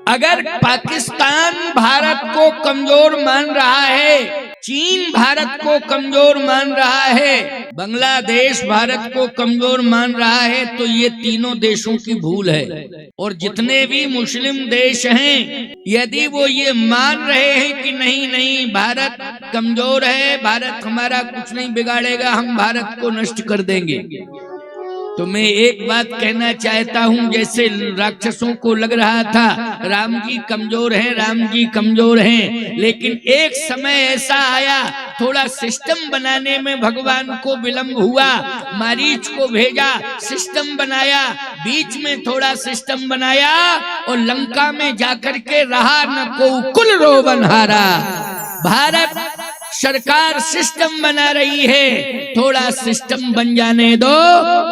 अगर पाकिस्तान भारत को कमजोर मान रहा है, चीन भारत को कमजोर मान रहा है, बांग्लादेश भारत को कमजोर मान रहा है, तो ये तीनों देशों की भूल है। और जितने भी मुस्लिम देश हैं, यदि वो ये मान रहे हैं कि नहीं नहीं भारत कमजोर है, भारत हमारा कुछ नहीं बिगाड़ेगा, हम भारत को नष्ट कर देंगे, तो मैं एक बात कहना चाहता हूं, जैसे राक्षसों को लग रहा था राम जी कमजोर हैं, राम जी कमजोर हैं, लेकिन एक समय ऐसा आया, थोड़ा सिस्टम बनाने में भगवान को विलंब हुआ, मारीच को भेजा, सिस्टम बनाया, बीच में थोड़ा सिस्टम बनाया और लंका में जाकर के रहा न को कुल रोबन हारा। भारत सरकार सिस्टम बना रही है, थोड़ा सिस्टम बन जाने दो,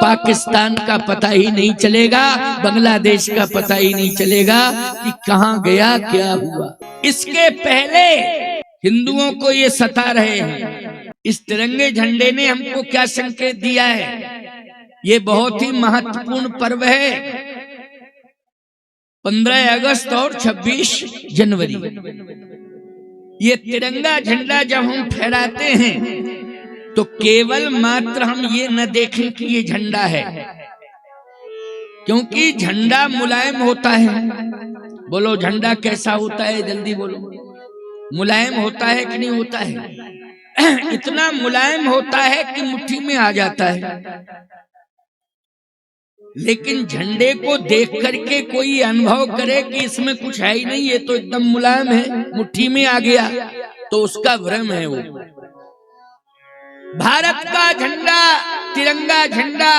पाकिस्तान का पता ही नहीं चलेगा, बांग्लादेश का पता ही नहीं चलेगा कि कहां गया क्या हुआ। इसके पहले हिंदुओं को ये सता रहे हैं। इस तिरंगे झंडे ने हमको क्या संकेत दिया है? ये बहुत ही महत्वपूर्ण पर्व है, 15 अगस्त और 26 जनवरी। ये तिरंगा झंडा जब हम फहराते हैं तो केवल मात्र हम ये न देखें कि ये झंडा है, क्योंकि झंडा मुलायम होता है। बोलो झंडा कैसा होता है, जल्दी बोलो। मुलायम होता है कि नहीं होता है? इतना मुलायम होता है कि मुट्ठी में आ जाता है। लेकिन झंडे को देख करके कोई अनुभव करे कि इसमें कुछ है ही नहीं, ये तो एकदम मुलायम है, मुट्ठी में आ गया, तो उसका भ्रम है वो। भारत का झंडा, तिरंगा झंडा,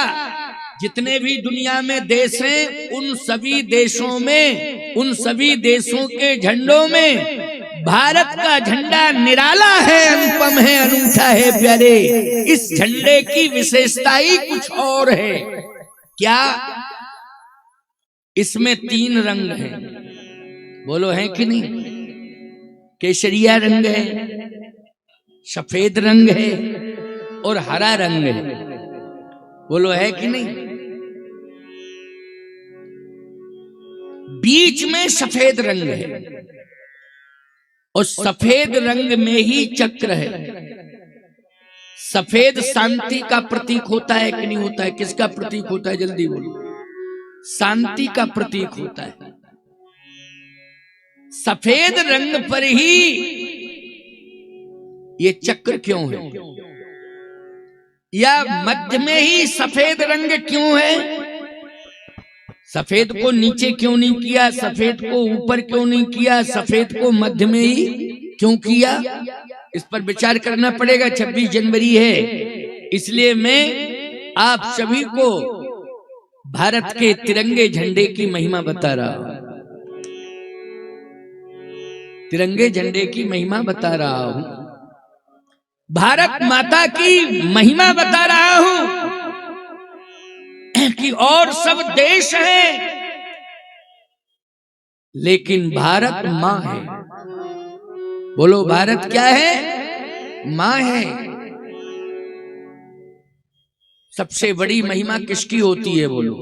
जितने भी दुनिया में देश हैं, उन सभी देशों में, उन सभी देशों के झंडों में भारत का झंडा निराला है, अनुपम है, अनूठा है, प्यारे। इस झंडे की विशेषता ही कुछ और है। क्या? इसमें 3 रंग हैं, बोलो है कि नहीं? केसरिया रंग है, सफेद रंग है और हरा रंग है, बोलो है कि नहीं? बीच में सफेद रंग है और सफेद रंग में ही चक्र है। सफेद शांति का प्रतीक होता है कि नहीं होता है? किसका प्रतीक होता है, जल्दी बोलो। शांति का प्रतीक होता है। सफेद रंग पर ही ये चक्र क्यों है, या मध्य में ही सफेद रंग क्यों है? सफेद को नीचे क्यों नहीं किया, सफेद को ऊपर क्यों नहीं किया, सफेद को मध्य में ही क्यों किया? इस पर विचार करना पड़ेगा। 26 जनवरी है, इसलिए मैं आप सभी को भारत के तिरंगे झंडे की महिमा बता रहा हूं, तिरंगे झंडे की महिमा बता रहा हूं, भारत माता की महिमा बता रहा हूं कि और सब देश हैं, लेकिन भारत मां है। बोलो भारत क्या है? मां है। सबसे बड़ी महिमा किसकी होती है? बोलो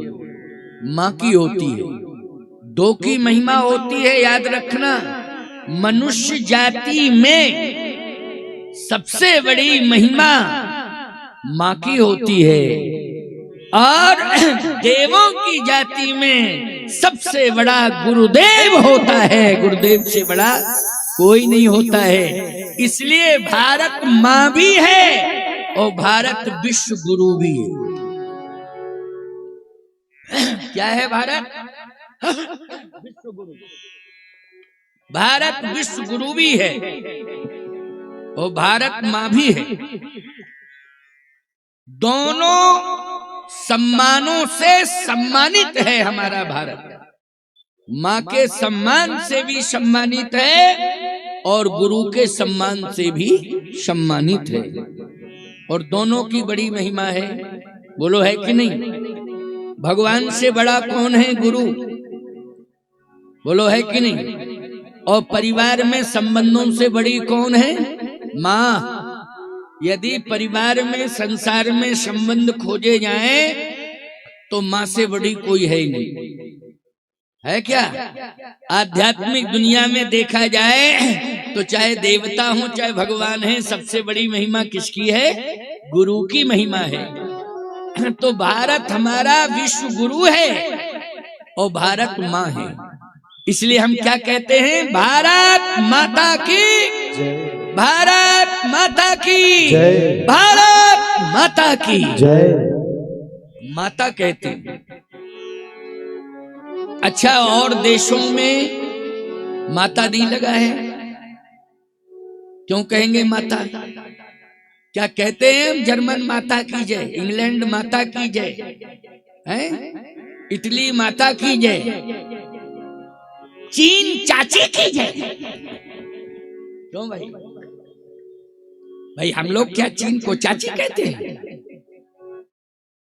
मां की होती है। 2 की महिमा होती है, याद रखना। मनुष्य जाति में सबसे बड़ी महिमा मां की होती है, और देवों की जाति में सबसे बड़ा गुरुदेव होता है। गुरुदेव से बड़ा कोई नहीं होता है। इसलिए भारत मां भी है और भारत विश्व गुरु भी है। क्या है भारत? विश्व गुरु। भारत विश्व गुरु भी है और भारत मां भी है। दोनों सम्मानों से सम्मानित है हमारा भारत। मां के सम्मान से भी सम्मानित है और गुरु के सम्मान से भी सम्मानित है, और दोनों की बड़ी महिमा है। बोलो है कि नहीं? भगवान से बड़ा कौन है? गुरु। बोलो है कि नहीं? और परिवार में संबंधों से बड़ी कौन है? मां। यदि परिवार में, संसार में संबंध खोजे जाएं तो मां से बड़ी कोई है ही नहीं। है क्या? आध्यात्मिक दुनिया में देखा जाए तो चाहे देवता हो चाहे भगवान है, सबसे बड़ी महिमा किसकी है? गुरु की महिमा है। तो भारत हमारा विश्व गुरु है और भारत माँ है। इसलिए हम क्या कहते हैं? भारत माता की, भारत माता की, भारत माता की जय। माता कहते हैं। अच्छा, और देशों में माता नहीं लगा है, क्यों कहेंगे माता? क्या कहते हैं? जर्मन माता की जय, इंग्लैंड माता की जय, है इटली माता की जय, चीन चाची की जय। क्यों भाई? भाई हम लोग क्या चीन को चाची कहते हैं?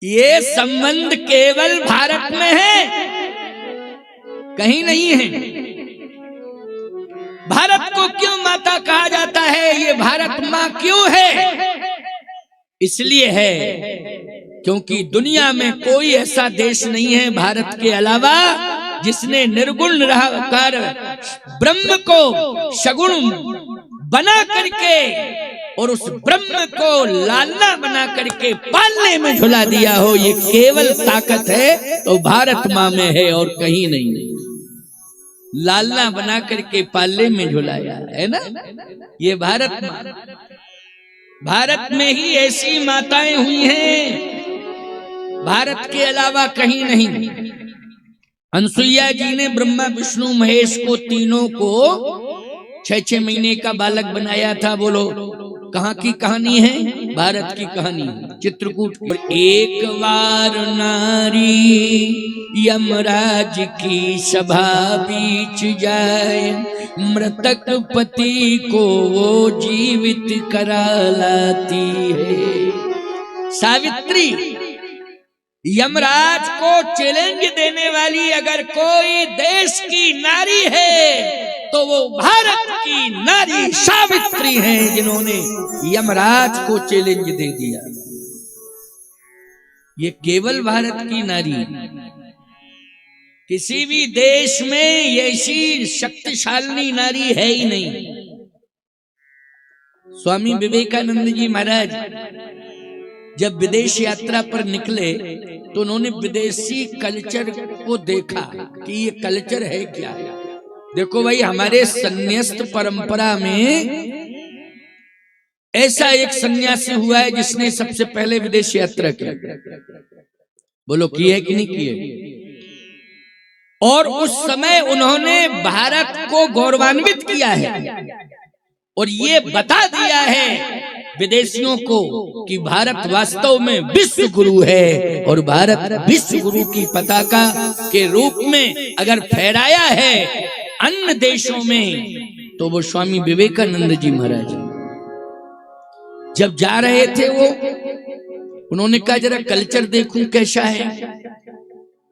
ये संबंध केवल भारत में है, कहीं नहीं है। भारत को क्यों माता कहा जाता है? ये भारत माँ क्यों है? इसलिए है क्योंकि दुनिया में कोई ऐसा देश नहीं है भारत के अलावा जिसने निर्गुण निराकार ब्रह्म को सगुण बना करके और उस ब्रह्म को लालना बना करके पालने में झुला दिया हो। ये केवल ताकत है तो भारत माँ में है और कहीं नहीं। लालना बना करके पालने में झुलाया है ना, ये भारत माँ। भारत में ही ऐसी माताएं हुई हैं, भारत के अलावा कहीं नहीं। अनसुईया जी ने ब्रह्मा विष्णु महेश को तीनों को 6-6 महीने का बालक बनाया था। बोलो कहाँ की कहानी है? भारत की कहानी, चित्रकूट की। एक बार नारी यमराज की सभा बीच जाए, मृतक पति को वो जीवित करा लाती है। सावित्री यमराज को चैलेंज देने वाली अगर कोई देश की नारी है तो वो भारत की नारी सावित्री है, जिन्होंने यमराज को चैलेंज दे दिया। ये केवल भारत की नारी, किसी भी देश में ऐसी शक्तिशाली नारी है ही नहीं। स्वामी विवेकानंद जी महाराज जब विदेश यात्रा पर निकले तो उन्होंने विदेशी कल्चर को देखा कि ये कल्चर है क्या। देखो भाई, हमारे संन्यास्त परंपरा में ऐसा एक सन्यासी हुआ है जिसने सबसे पहले विदेश यात्रा की। बोलो की है कि नहीं की है? और उस समय उन्होंने भारत को गौरवान्वित किया है और ये बता दिया है विदेशियों को कि भारत वास्तव में विश्व गुरु है और भारत विश्व गुरु की पताका के रूप में अगर फहराया है अन्य देशों में तो वो स्वामी विवेकानंद जी महाराज जब जा रहे थे वो उन्होंने कहा जरा कल्चर देखूं कैसा है,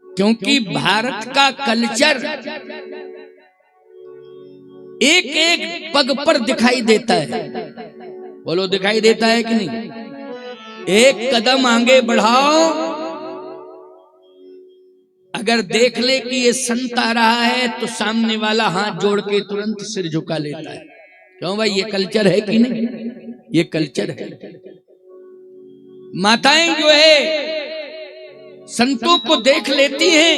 क्योंकि भारत का कल्चर एक एक पग पर दिखाई देता है। बोलो दिखाई देता है कि नहीं? एक कदम आगे बढ़ाओ, अगर देख ले कि ये संत आ रहा है तो सामने वाला हाथ जोड़ के तुरंत सिर झुका लेता है। क्यों भाई? ये कल्चर है कि नहीं? ये कल्चर है। माताएं जो है संतों को देख लेती हैं,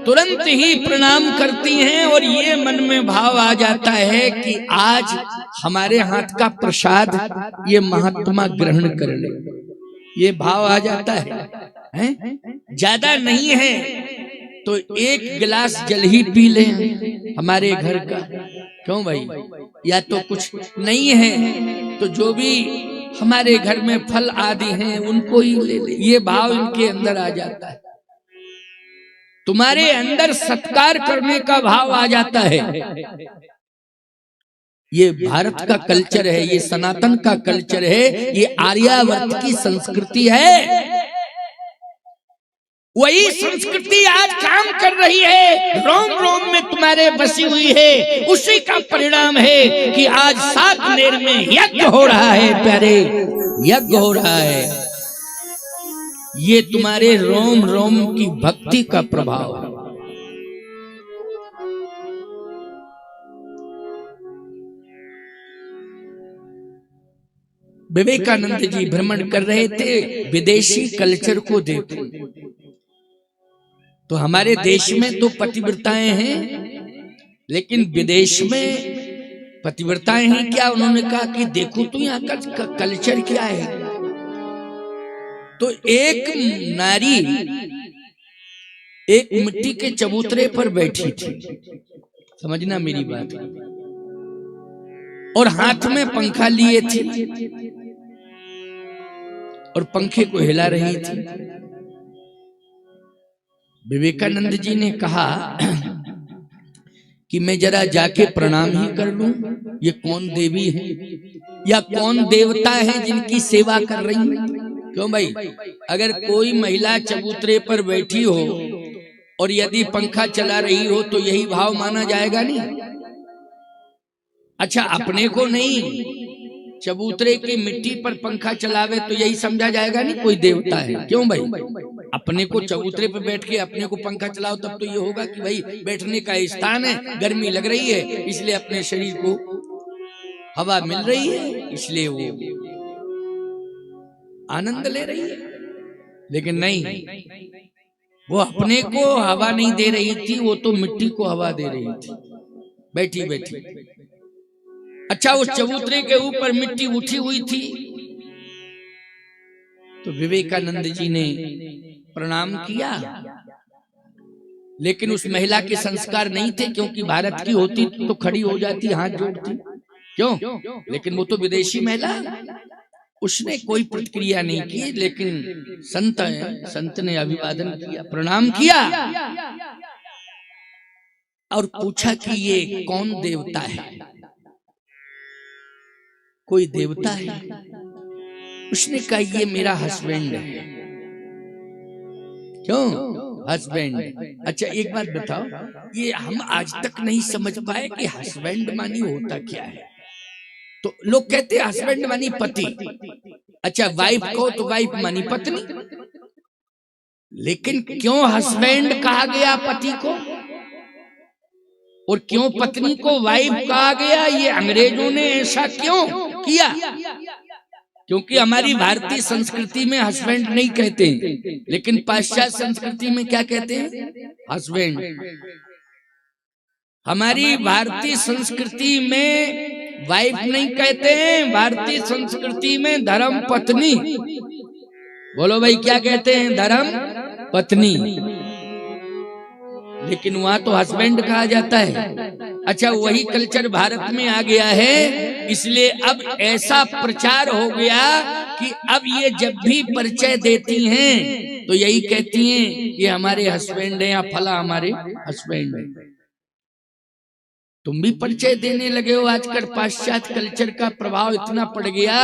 तुरंत ही प्रणाम करती हैं और ये मन में भाव आ जाता है कि आज हमारे हाथ का प्रसाद ये महात्मा ग्रहण कर ले। ये भाव आ जाता है? ज्यादा नहीं है तो एक गिलास जल ही पी ले हमारे घर का। क्यों भाई? या तो कुछ नहीं है तो जो भी हमारे घर में फल आदि हैं उनको ही ले ले। ये भाव इनके अंदर आ जाता है। तुम्हारे अंदर सत्कार करने का भाव आ जाता है। ये भारत का कल्चर है, ये सनातन का कल्चर है, ये आर्यावर्त की संस्कृति है। वही संस्कृति आज काम कर रही है, रोम रोम में तुम्हारे बसी हुई है। उसी का परिणाम है कि आज सातनेर में यज्ञ हो रहा है, प्यारे यज्ञ हो रहा है। ये तुम्हारे रोम रोम की भक्ति का प्रभाव है। विवेकानंद जी भ्रमण कर रहे थे, विदेशी कल्चर को देखो। तो हमारे देश में तो पतिव्रताएं हैं, लेकिन विदेश में पतिव्रताएं हैं क्या? उन्होंने कहा कि देखो तो यहाँ का कल्चर क्या है। तो एक नारी एक मिट्टी के चबूतरे पर बैठी थी, समझना मेरी बात, और हाथ में पंखा लिए थी और पंखे को हिला रही थी। विवेकानंद जी ने कहा कि मैं जरा जाके प्रणाम ही कर लूं, ये कौन देवी है या कौन देवता है जिनकी सेवा कर रही है। क्यों भाई, अगर कोई महिला चबूतरे पर बैठी हो और यदि पंखा चला रही हो तो यही भाव माना जाएगा नहीं? अच्छा, अपने को नहीं, चबूतरे की मिट्टी पर पंखा चलावे तो यही समझा जाएगा नहीं कोई देवता है। क्यों भाई, अपने को चबूतरे पर बैठ के अपने को पंखा चलाओ तब तो ये होगा कि भाई बैठने का स्थान है, गर्मी लग रही है इसलिए अपने शरीर को हवा मिल रही है, इसलिए वो आनंद ले रही है। लेकिन नहीं, वो अपने को हवा नहीं दे रही थी, वो तो मिट्टी को हवा दे रही थी बैठी बैठी। अच्छा, उस चबूतरे के ऊपर मिट्टी उठी हुई थी तो विवेकानंद जी ने प्रणाम किया, लेकिन उस महिला के संस्कार नहीं थे, क्योंकि भारत की होती तो खड़ी हो जाती, हाथ जोड़ती। क्यों? लेकिन वो तो विदेशी महिला, उसने कोई प्रतिक्रिया नहीं की। लेकिन संत ने अभिवादन किया, प्रणाम किया और पूछा कि ये कौन देवता है, कोई देवता है? उसने कहा ये मेरा हस्बैंड है। क्यों हस्बैंड? अच्छा, एक बात बताओ, ये हम आज तक नहीं समझ पाए कि हस्बैंड मानी होता क्या है। तो लोग कहते हैं हस्बैंड मानी पति। अच्छा, वाइफ को तो वाइफ मानी पत्नी, लेकिन क्यों हस्बैंड कहा गया पति को और क्यों पत्नी को वाइफ कहा गया? ये अंग्रेजों ने ऐसा क्यों किया? क्योंकि हमारी भारतीय संस्कृति में हस्बैंड नहीं कहते, लेकिन पाश्चात्य संस्कृति में क्या कहते हैं? हस्बैंड। हमारी भारतीय संस्कृति में वाइफ नहीं कहते हैं, भारतीय संस्कृति में धर्म पत्नी। बोलो भाई, क्या कहते हैं? धर्म पत्नी। लेकिन वहां तो हस्बैंड कहा जाता है। अच्छा, वही कल्चर भारत में आ गया है, इसलिए अब ऐसा प्रचार हो गया कि अब ये जब भी परिचय देती हैं तो यही कहती हैं ये हमारे हस्बैंड है या फला हमारे हस्बैंड है। तुम भी परिचय देने लगे हो। आजकल पाश्चात्य कल्चर का प्रभाव इतना पड़ गया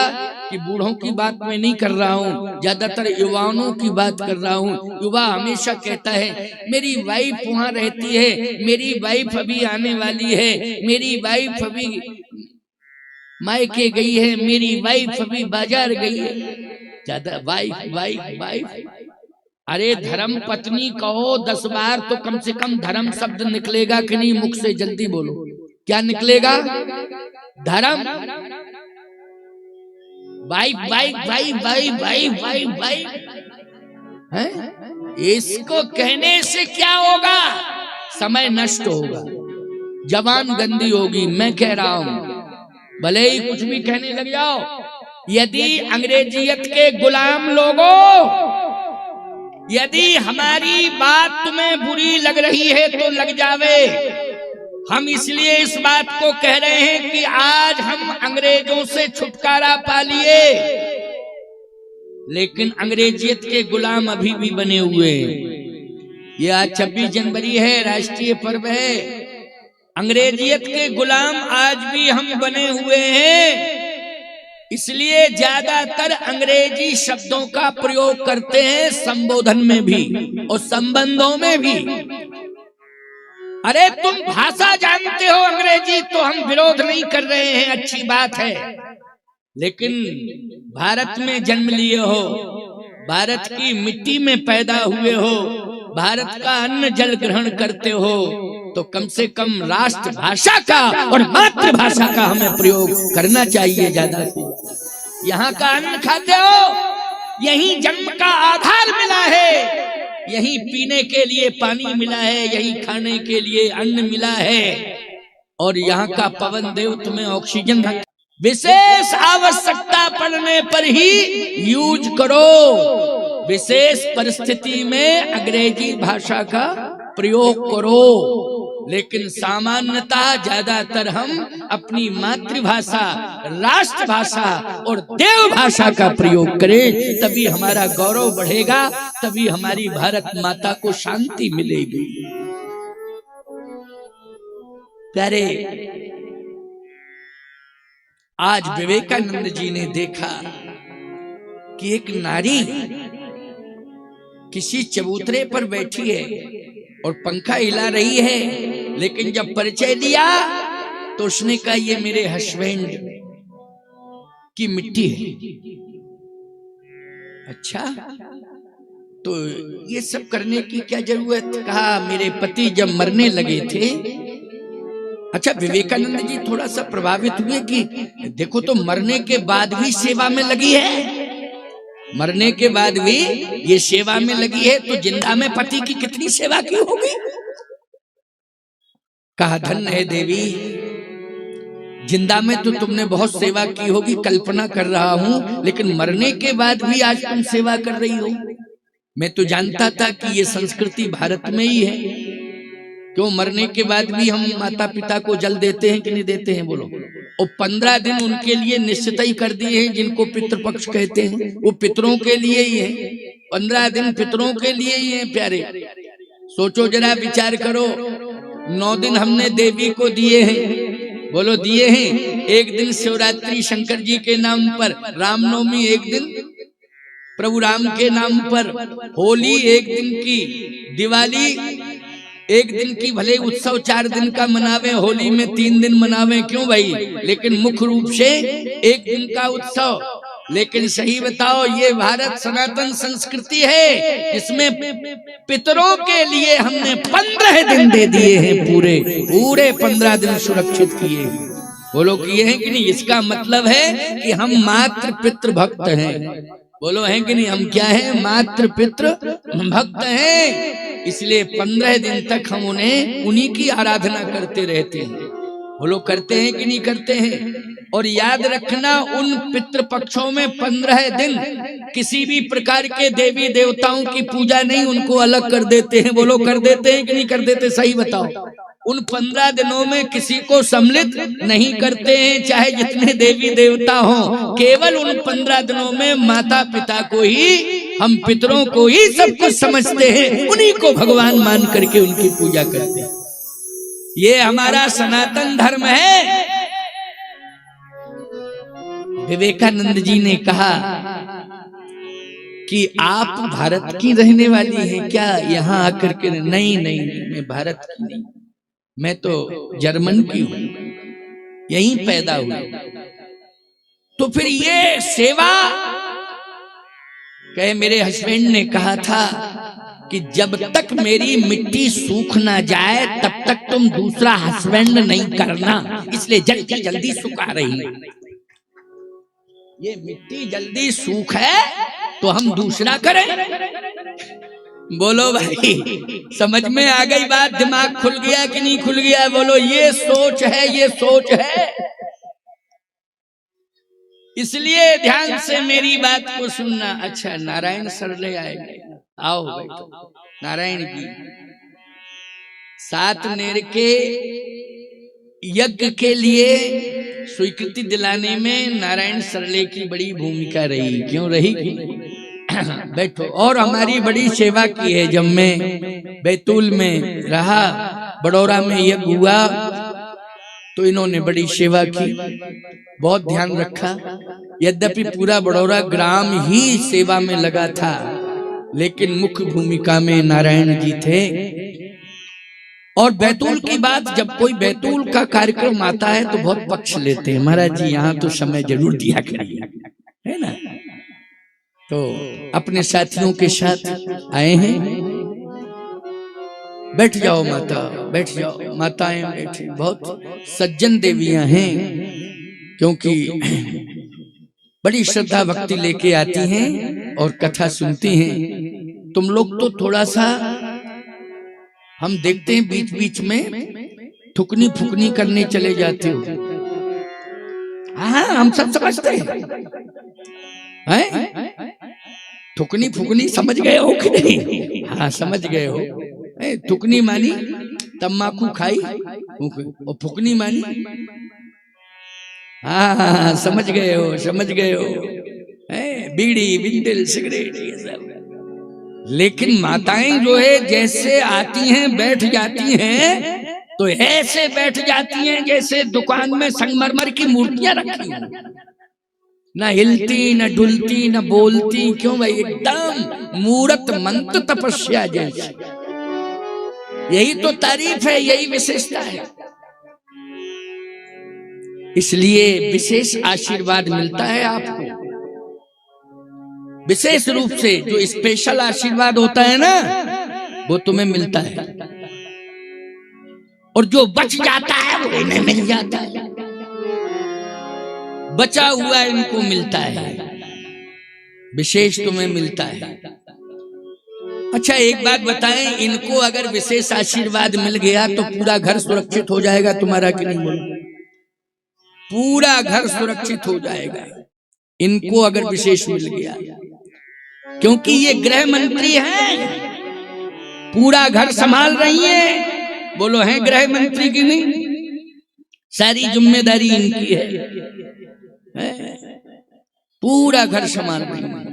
कि बूढ़ों की बात मैं नहीं कर रहा हूँ, ज्यादातर युवाओं की बात कर रहा हूँ। युवा हमेशा कहता है मेरी वाइफ वहाँ रहती है, मेरी वाइफ अभी आने वाली है, मेरी वाइफ अभी मायके गई है, मेरी वाइफ अभी बाजार गई है। ज्यादा वाइफ वाइफ वाइफ। अरे धर्म पत्नी कहो 10 बार तो कम से कम धर्म शब्द निकलेगा कि नहीं मुख से? जल्दी बोलो, क्या निकलेगा? धर्म। Wife wife wife wife wife wife wife है। इसको कहने से क्या होगा? समय नष्ट होगा, जबान गंदी होगी। मैं कह रहा हूं, भले ही कुछ भी कहने लग जाओ। यदि अंग्रेजियत के गुलाम लोगों, यदि हमारी बात तुम्हें बुरी लग रही है तो लग जावे। हम इसलिए इस बात को कह रहे हैं कि आज हम अंग्रेजों से छुटकारा पा लिए, लेकिन अंग्रेजियत के गुलाम अभी भी बने हुए हैं। ये आज 26 जनवरी है, राष्ट्रीय पर्व है। अंग्रेजियत के गुलाम आज भी हम बने हुए हैं, इसलिए ज्यादातर अंग्रेजी शब्दों का प्रयोग करते हैं संबोधन में भी और संबंधों में भी। अरे तुम भाषा जानते हो अंग्रेजी तो हम विरोध नहीं कर रहे हैं, अच्छी बात है। लेकिन भारत में जन्म लिए हो, भारत की मिट्टी में पैदा हुए हो, भारत का अन्न जल ग्रहण करते हो, तो कम से कम राष्ट्रभाषा का और मातृभाषा का हमें प्रयोग करना चाहिए ज्यादा से। यहाँ का अन्न खाते हो, यहीं जन्म का आधार मिला है, यहीं पीने के लिए पानी मिला है, यहीं खाने के लिए अन्न मिला है, और यहाँ का पवन देव तुम्हें ऑक्सीजन रख। विशेष आवश्यकता पड़ने पर ही यूज करो, विशेष परिस्थिति में अंग्रेजी भाषा का प्रयोग करो, लेकिन सामान्यतः ज्यादातर हम अपनी मातृभाषा, राष्ट्रभाषा और देव भाषा का प्रयोग करें, तभी हमारा गौरव बढ़ेगा, तभी हमारी भारत माता को शांति मिलेगी। प्यारे, आज विवेकानंद जी ने देखा कि एक नारी किसी चबूतरे पर बैठी है और पंखा हिला रही है, लेकिन जब परिचय दिया तो उसने कहा ये मेरे हस्बैंड की मिट्टी है। अच्छा, तो ये सब करने की क्या जरूरत? कहा मेरे पति जब मरने लगे थे। अच्छा, विवेकानंद जी थोड़ा सा प्रभावित हुए कि देखो तो मरने के बाद भी सेवा में लगी है, मरने के बाद भी ये सेवा में लगी है, तो जिंदा में पति की कितनी सेवा की होगी। कहा धन्य है देवी, जिंदा में तो तुमने बहुत सेवा की होगी, कल्पना कर रहा हूं, लेकिन मरने के बाद भी आज तुम सेवा कर रही हो। मैं तो जानता था कि ये संस्कृति भारत में ही है। क्यों मरने के बाद भी हम माता पिता को जल देते हैं कि नहीं देते हैं? बोलो। और 15 दिन उनके लिए निश्चित ही कर दिए हैं, जिनको पितृपक्ष कहते हैं, वो पितरों के लिए ही है। 15 दिन पितरों के लिए ही है। प्यारे, सोचो जरा, विचार करो। 9 दिन हमने देवी को दिए हैं, बोलो दिए हैं। एक दिन शिवरात्रि शंकर जी के नाम पर, रामनवमी एक दिन प्रभु राम के नाम पर, होली एक दिन की, दिवाली एक दिन की, भले उत्सव 4 दिन का मनावे, होली में 3 दिन मनावे, क्यों भाई? लेकिन मुख्य रूप से एक दिन का उत्सव। लेकिन सही बताओ, ये भारत सनातन संस्कृति है, इसमें पितरों के लिए हमने 15 दिन दे दिए हैं, पूरे 15 दिन सुरक्षित किए। बोलो किए हैं कि नहीं? इसका मतलब है कि हम मातृ पितृ भक्त हैं। बोलो हैं कि नहीं? हम क्या हैं? मातृ पितृ भक्त हैं। इसलिए 15 दिन तक हम उन्हीं की आराधना करते रहते हैं। वो लोग करते हैं कि नहीं करते हैं? और याद रखना, उन पितृपक्षों में 15 दिन किसी भी प्रकार के देवी देवताओं की पूजा नहीं, उनको अलग कर देते हैं। वो लोग कर देते हैं कि नहीं कर देते? सही बताओ। उन 15 दिनों में किसी को सम्मिलित नहीं करते हैं, चाहे जितने देवी देवता हों। केवल उन 15 दिनों में माता पिता को ही, हम पितरों को ही सब कुछ समझते हैं, उन्हीं को भगवान मान करके उनकी पूजा करते हैं। ये हमारा सनातन धर्म है। विवेकानंद जी ने कहा कि आप भारत की रहने वाली हैं क्या? यहाँ आकर के नहीं, मैं भारत की नहीं, मैं तो जर्मन की हूं, यहीं पैदा हुई। तो फिर ये सेवा, कहे मेरे हस्बैंड ने कहा था कि जब तक मेरी मिट्टी सूख ना जाए तब तक तुम दूसरा हस्बैंड नहीं करना, इसलिए जल्दी जल्दी सुखा रही है। ये मिट्टी जल्दी सूख है तो हम दूसरा करें। बोलो भाई, समझ में आ गई बात? दिमाग खुल गया कि नहीं खुल गया? बोलो, ये सोच है, ये सोच है। इसलिए ध्यान से मेरी बात को सुनना। अच्छा, नारायण सरले आएंगे, आओ बैठो। नारायण की 7 नेर के यज्ञ के लिए स्वीकृति दिलाने में नारायण सरले की बड़ी भूमिका रही। क्यों रही? बैठो। और हमारी बड़ी सेवा की है। जब मैं बैतूल में रहा, बड़ौरा में यज्ञ हुआ, तो इन्होंने बड़ी सेवा की, बहुत ध्यान रखा। यद्यपि पूरा बड़ौरा ग्राम ही सेवा में लगा था, लेकिन मुख्य भूमिका में नारायण जी थे। और बैतूल की बात, जब कोई बैतूल का कार्यक्रम आता है तो बहुत पक्ष लेते हैं, महाराज जी यहाँ तो समय जरूर दिया करिए, है ना। तो अपने साथियों के साथ आए हैं। बैठ जाओ माता, बैठ जाओ। माताएं बैठी, बहुत सज्जन देवियां हैं, क्योंकि बड़ी श्रद्धा भक्ति लेके आती हैं और कथा सुनती हैं। तुम लोग तो थोड़ा सा, हम देखते हैं बीच बीच में थुकनी फुकनी करने चले जाते हो। हाँ, हम सब समझते हैं। थुकनी फुकनी समझ गए हो कि नहीं? हाँ, समझ गए हो। थुकनी मानी तम्बाकू खाई और फुकनी मानी, हाँ समझ गए हो, समझ गए हो। बीड़ी बिंदल सिगरेट ये सब। लेकिन माताएं जो है जैसे आती हैं बैठ जाती हैं, तो ऐसे बैठ जाती हैं जैसे दुकान में संगमरमर की मूर्तियां रखी हैं, ना हिलती न डुलती न बोलती। क्यों भाई? एकदम मूर्त मंत्र तपस्या जैसे। यही तो तारीफ है, यही विशेषता है। इसलिए विशेष आशीर्वाद मिलता है आपको, विशेष रूप से जो स्पेशल आशीर्वाद होता है ना, वो तुम्हें मिलता है। और जो बच जाता है वो इन्हें मिल जाता है। बचा हुआ इनको मिलता है, विशेष तुम्हें मिलता है। अच्छा एक बात बताएं, इनको अगर विशेष आशीर्वाद मिल गया तो पूरा घर सुरक्षित हो जाएगा तुम्हारा कि नहीं? बोलो, पूरा घर सुरक्षित हो जाएगा इनको अगर विशेष मिल गया, क्योंकि ये गृह मंत्री हैं, पूरा घर संभाल रही है। बोलो, है गृह मंत्री की नहीं? सारी जिम्मेदारी इनकी है, पूरा घर संभाल रही है।